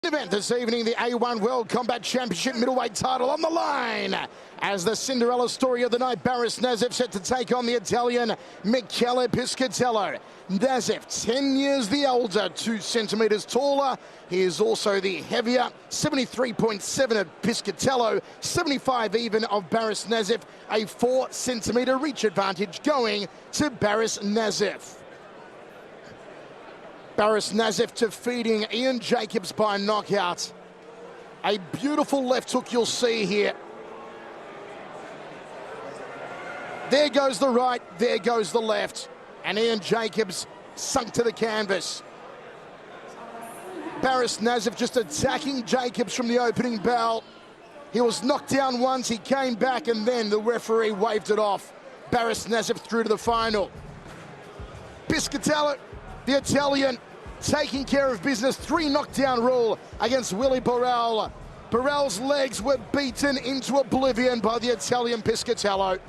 Event this evening, the A1 World Combat Championship middleweight title on the line as the Cinderella story of the night. Baris Nezif set to take on the Italian Mikael Piscitello. Nezif, 10 years the older, 2 centimeters taller. He is also the heavier, 73.7 of Piscitello, 75 even of Baris Nezif. A 4 centimeter reach advantage going to Baris Nezif. Baris Nezif defeating Ian Jacobs by knockout. A beautiful left hook you'll see here. There goes the right, there goes the left. And Ian Jacobs sunk to the canvas. Baris Nezif just attacking Jacobs from the opening bell. He was knocked down once, he came back, and then the referee waved it off. Baris Nezif through to the final. Piscitello, the Italian, taking care of business. 3 knockdown rule against Willy Borrell. Borrell's legs were beaten into oblivion by the Italian Piscitello.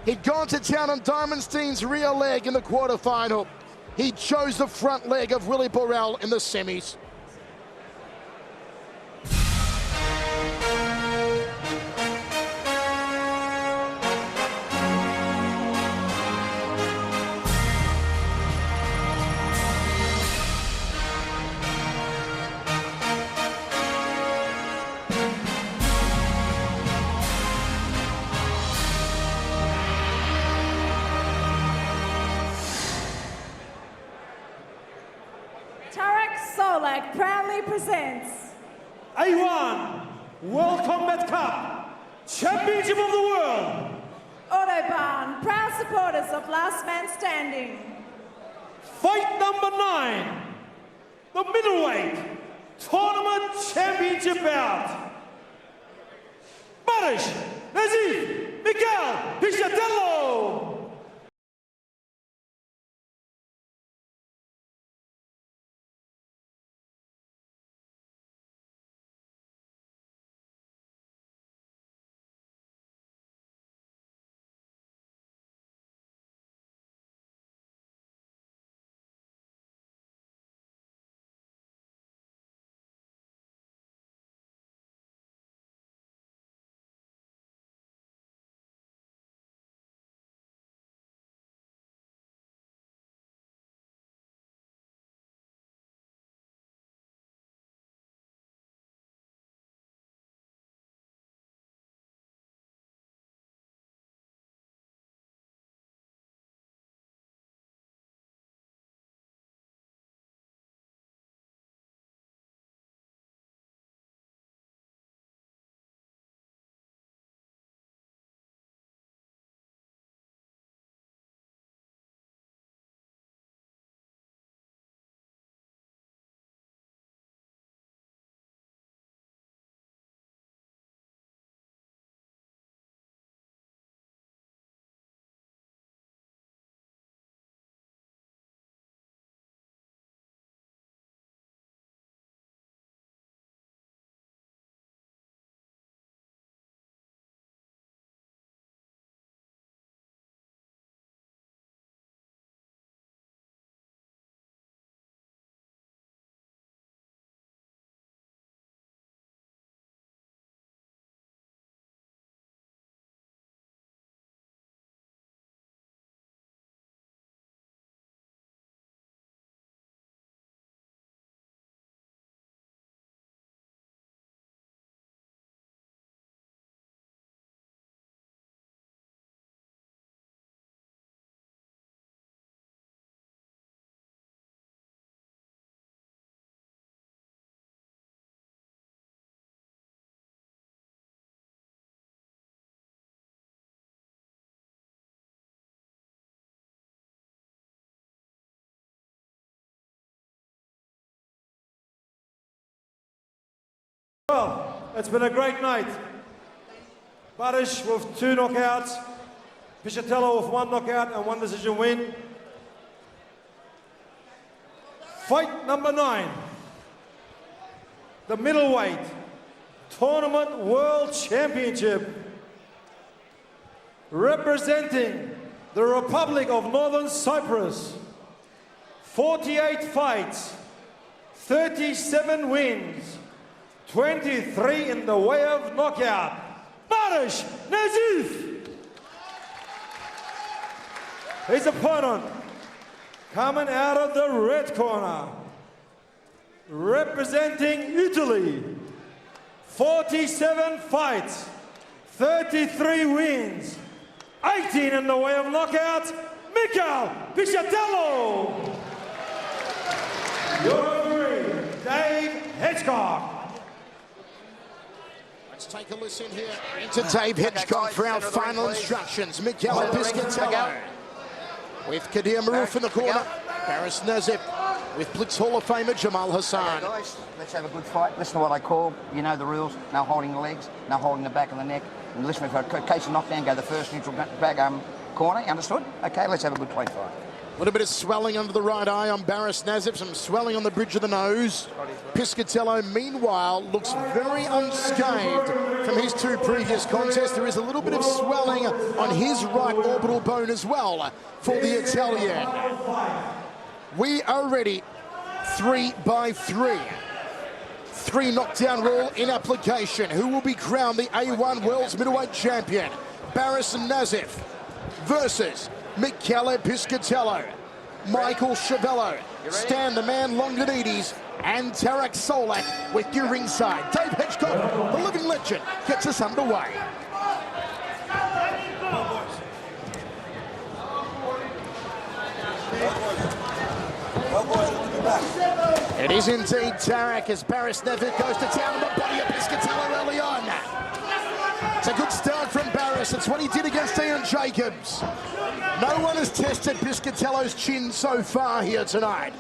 He'd gone to town on Diamondstein's rear leg in the quarterfinal. He chose the front leg of Willy Borrell in the semis. Proudly presents A1 World Combat Cup Championship of the World. Autobahn, proud supporters of Last Man Standing. Fight number 9, the middleweight tournament championship bout. Baris Nezif, Mikael, Piscitello. Well, it's been a great night. Baris with 2 knockouts, Piscitello with 1 knockout and 1 decision win. Fight number 9, the middleweight tournament world championship, representing the Republic of Northern Cyprus. 48 fights, 37 wins, 23 in the way of knockout, Baris Nezif. His opponent, coming out of the red corner, representing Italy, 47 fights, 33 wins, 18 in the way of knockout, Mikael Piscitello. Your referee, Dave Hitchcock. Let's take a listen here to Dave Hitchcock for our final instructions. Mikael Piscitello with Kadir Maroof in the corner. Baris Nezif with Blitz Hall of Famer Jamal Hassan. Guys, let's have a good fight. Listen to what I call, you know the rules. No holding the legs, no holding the back of the neck. And listen, for a case of knockdown, go the first neutral back corner. Understood? Okay, let's have a good clean fight. A little bit of swelling under the right eye on Baris Nezif, some swelling on the bridge of the nose. Piscitello, meanwhile, looks very unscathed from his two previous contests. There is a little bit of swelling on his right orbital bone as well for the Italian. We are ready. 3 by 3. 3 knockdown rule in application. Who will be crowned the A1 World's Middleweight Champion? Baris Nezif versus Mikael Piscitello. Michael Chavello, Stan the Man Longinides, and Tarek Solak with you ringside. Dave Hitchcock, the living legend, gets us underway. It is indeed Tarek as Baris Nezif goes to town on the body of Piscitello early on. It's a good start from Baris. It's what he did against Ian Jacobs. No one has tested Piscitello's chin so far here tonight.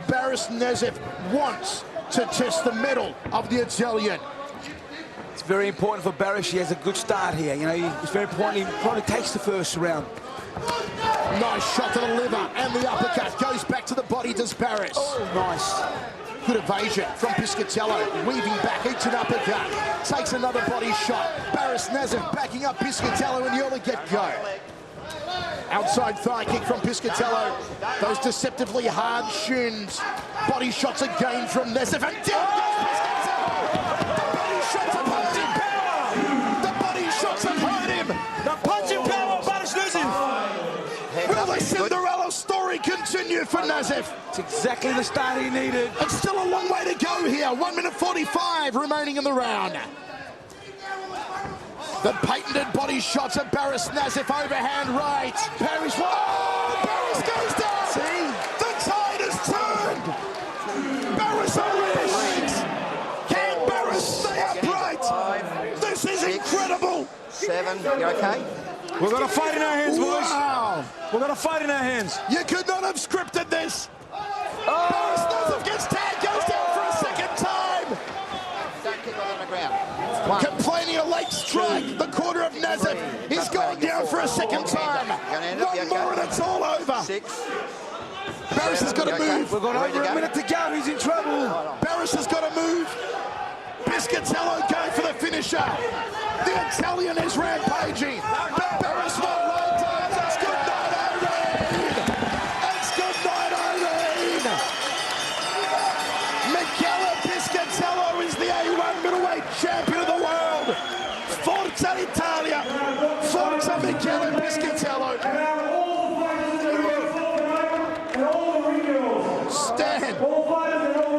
Baris Nezif wants to test the mettle of the Italian. It's very important for Baris. He has a good start here. You know, it's very important. He probably takes the first round. Nice shot to the liver and the uppercut goes back to the body, does Baris. Oh, nice. Good evasion from Piscitello, weaving back each and uppercut. Takes another body shot. Baris Nezif backing up Piscitello in the early get-go. Outside thigh kick from Piscitello. Those deceptively hard shins. Body shots again from Nezif, and down goes Piscitello. The body shots have hurt him. The body shots have hurt him. The punching power of Baris Nezif. Will the Cinderella story continue for Nezif? It's exactly the start he needed. It's still a long way to go here. 1 minute 45 remaining in the round. The patented body shots of Baris Nezif, overhand right. Baris, oh, Baris goes down. See? The tide has turned. Baris on his legs. Can Baris stay upright? This is incredible. 7, you okay? We're going to fight in our hands, boys. Wow. We're going to fight in our hands. You could not have scripted this. Baris Nezif gets tagged, goes down for a second time. Don't kick on the ground. 1. Complaining a late strike. The corner of Nezif. He's going down for a second time. One more and it's all over. 6. Baris has got to move. We've got over a minute to go. He's in trouble. Baris has got to move. Piscitello going for the finisher. The Italian is rampaging. But Baris not right down. It's good night, Irene. It's good night, Irene. Mikael Piscitello is the A1 middleweight champion of the world. Forza Italia. Forza Mikael Piscitello. Stan,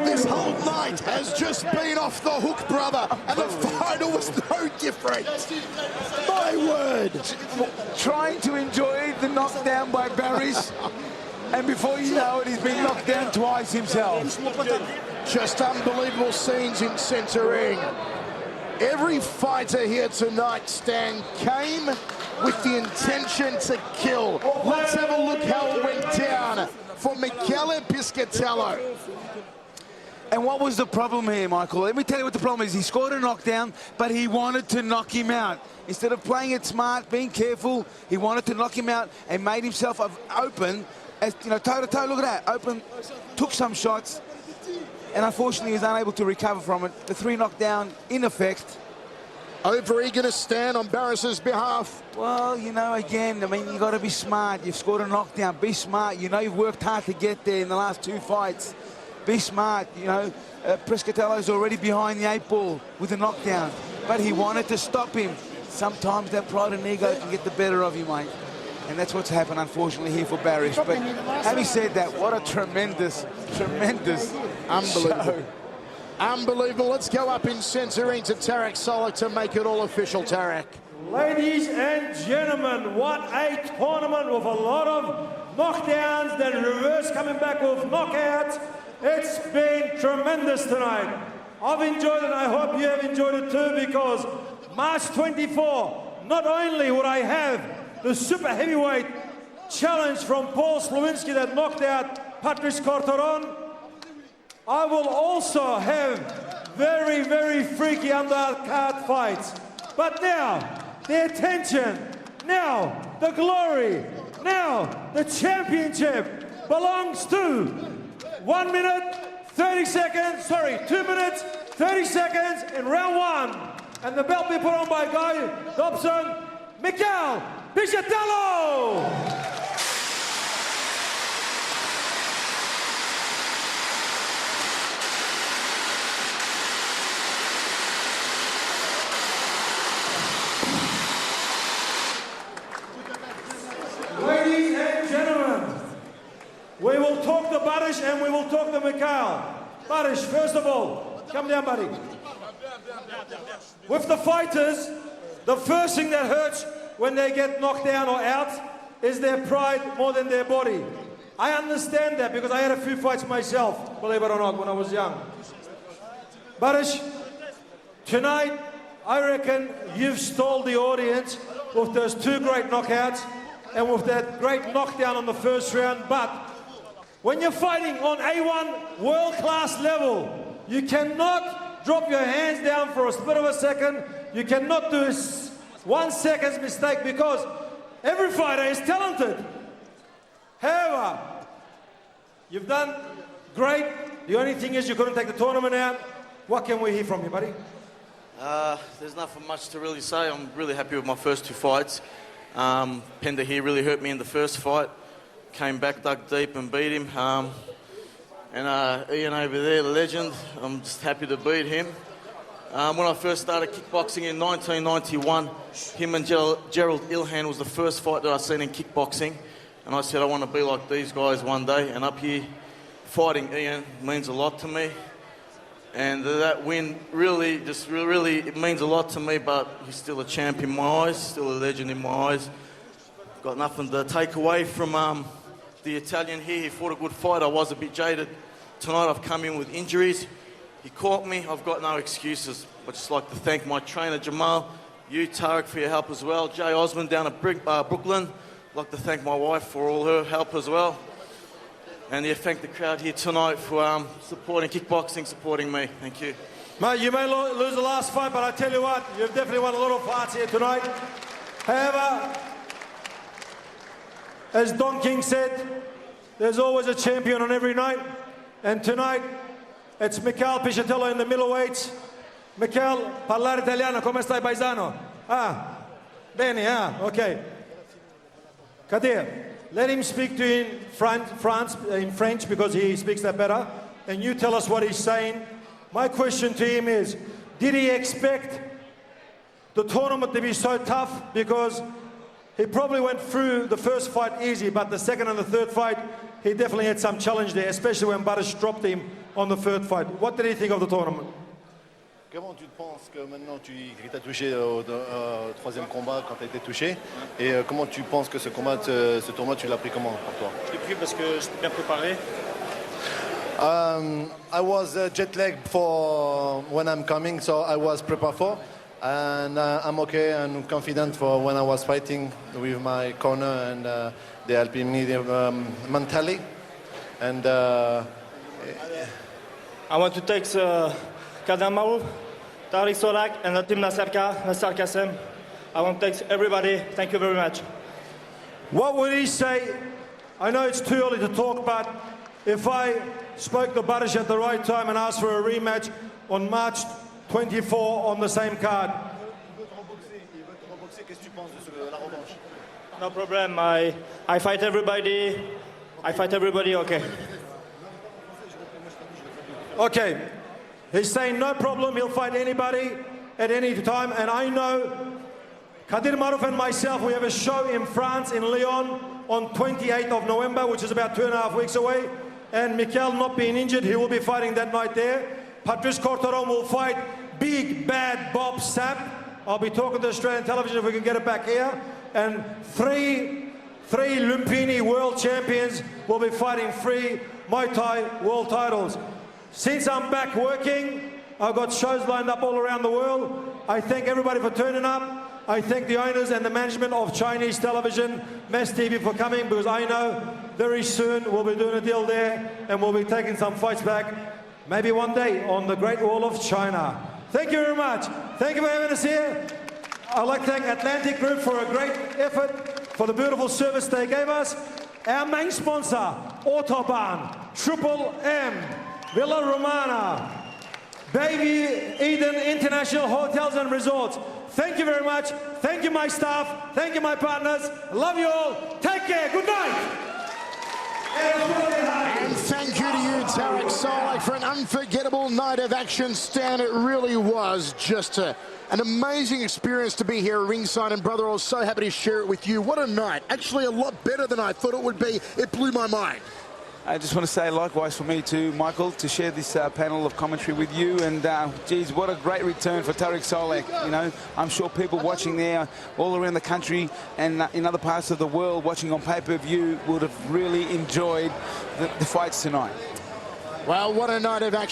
this whole night has just been off the hook, brother, and the final was no different. My word. Trying to enjoy the knockdown by Baris, and before you know it, he's been knocked down twice himself. Just unbelievable scenes in centre ring. Every fighter here tonight, Stan, came with the intention to kill. Let's have a look how it went down for Mikael Piscitello. And what was the problem here, Michael? Let me tell you what the problem is. He scored a knockdown, but he wanted to knock him out. Instead of playing it smart, being careful, he wanted to knock him out and made himself open, as you know, toe-to-toe, look at that, open, took some shots, and unfortunately he was unable to recover from it. The 3 knockdown, in effect. Over-eager to stand on Baris's behalf. Well, you know, again, I mean, you got to be smart. You've scored a knockdown. Be smart. You know you've worked hard to get there in the last 2 fights. Be smart, you know. Piscitello's already behind the 8 ball with a knockdown, but he wanted to stop him. Sometimes that pride and ego can get the better of you, mate. And that's what's happened, unfortunately, here for Baris. But having said that, what a tremendous Unbelievable. show. Unbelievable. Let's go up in centering to Tarek Solak to make it all official, Tarek. Ladies and gentlemen, what a tournament with a lot of knockdowns, then reverse coming back with knockouts. It's been tremendous tonight. I've enjoyed it. I hope you have enjoyed it too, because March 24, not only would I have the super heavyweight challenge from Paul Slowinski that knocked out Patrice Corteron, I will also have very, very freaky undercard fights. But now, the attention, now the glory, now the championship belongs to 1 minute, 30 seconds, sorry, 2 minutes, 30 seconds in round 1. And the belt be put on by Guy Dobson, Mikael Piscitello! Ladies and gentlemen, we will talk to Baris and we will talk to Mikael. Baris, first of all, come down, buddy. With the fighters, the first thing that hurts when they get knocked down or out is their pride more than their body. I understand that because I had a few fights myself, believe it or not, when I was young. Baris, tonight, I reckon you've stole the audience with those 2 great knockouts and with that great knockdown on the first round. But when you're fighting on A1 world-class level, you cannot drop your hands down for a split of a second. You cannot do a 1 second's mistake, because every fighter is talented. However, you've done great. The only thing is you couldn't take the tournament out. What can we hear from you, buddy? There's nothing much to really say. I'm really happy with my first 2 fights. Pender here really hurt me in the first fight. Came back, dug deep and beat him. And Ian over there, the legend, I'm just happy to beat him. When I first started kickboxing in 1991, him and Gerald Ilhan was the first fight that I seen in kickboxing. And I said, I want to be like these guys one day. And up here, fighting Ian means a lot to me. And that win really, it means a lot to me, but he's still a champ in my eyes, still a legend in my eyes. Got nothing to take away from the Italian here. He fought a good fight. I was a bit jaded. Tonight I've come in with injuries. He caught me. I've got no excuses. I'd just like to thank my trainer, Jamal, you, Tarek, for your help as well. Jay Osmond down at Brooklyn. I'd like to thank my wife for all her help as well. And yeah, thank the crowd here tonight for supporting kickboxing, supporting me. Thank you. Mate, you may lose the last fight, but I tell you what, you've definitely won a lot of fights here tonight. However, as Don King said, there's always a champion on every night. And tonight, it's Mikael Piscitello in the middleweights. Mikael, parlare italiano, come stai, paesano? Bene, okay. Kadir, let him speak to you in French, because he speaks that better. And you tell us what he's saying. My question to him is, did he expect the tournament to be so tough? Because he probably went through the first fight easy, but the second and the third fight, he definitely had some challenge there, especially when Baris dropped him on the third fight. What did he think of the tournament? Comment tu te penses que maintenant tu t'as touché au 3e combat quand tu as été touché, et comment tu penses que ce tournoi tu l'as pris comment pour toi? Je l'ai pris parce que j'étais bien préparé. I was jet lagged for when I'm coming, so I was prepared for, and I'm okay and confident for when I was fighting with my corner, and they helping me mentally. And I want to thank Kadamaru, Tarik Solak, and the team Nasser Kassem. I want to thank everybody. Thank you very much. What would he say? I know it's too early to talk, but if I spoke to Baris at the right time and asked for a rematch on March 24 on the same card. No problem. I fight everybody. Okay. Okay. He's saying no problem. He'll fight anybody at any time. And I know Kadir Maruf and myself, we have a show in France, in Lyon, on 28th of November, which is about 2.5 weeks away. And Mikael not being injured, he will be fighting that night there. Patrice Corteron will fight Big Bad Bob Sapp. I'll be talking to Australian television if we can get it back here. And three Lumpini world champions will be fighting 3 Muay Thai world titles. Since I'm back working, I've got shows lined up all around the world. I thank everybody for turning up. I thank the owners and the management of Chinese television, Mass TV, for coming, because I know very soon we'll be doing a deal there and we'll be taking some fights back, maybe one day, on the Great Wall of China. Thank you very much. Thank you for having us here. I'd like to thank Atlantic Group for a great effort, for the beautiful service they gave us. Our main sponsor, Autobahn, Triple M, Villa Romana, Baby Eden International Hotels and Resorts. Thank you very much. Thank you, my staff. Thank you, my partners. Love you all. Take care. Good night. And thank you to you, Tarek Solak, for an unforgettable night of action, Stan. It really was just an amazing experience to be here ringside. And brother, I was so happy to share it with you. What a night. Actually a lot better than I thought it would be. It blew my mind. I just want to say likewise for me too, Michael, to share this panel of commentary with you. And geez, what a great return for Tarek Solak. You know, I'm sure people watching there all around the country and in other parts of the world watching on pay-per-view would have really enjoyed the fights tonight. Well, what a night of action.